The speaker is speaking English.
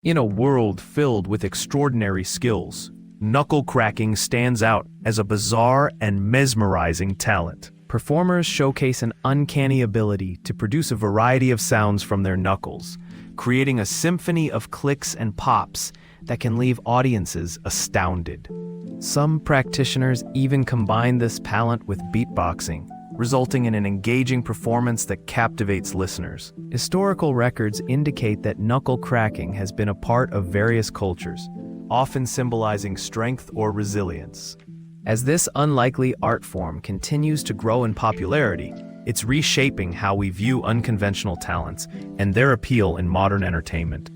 In a world filled with extraordinary skills, knuckle cracking stands out as a bizarre and mesmerizing talent. Performers showcase an uncanny ability to produce a variety of sounds from their knuckles, creating a symphony of clicks and pops that can leave audiences astounded. Some practitioners even combine this talent with beatboxing, resulting in an engaging performance that captivates listeners. Historical records indicate that knuckle cracking has been a part of various cultures, often symbolizing strength or resilience. As this unlikely art form continues to grow in popularity, it's reshaping how we view unconventional talents and their appeal in modern entertainment.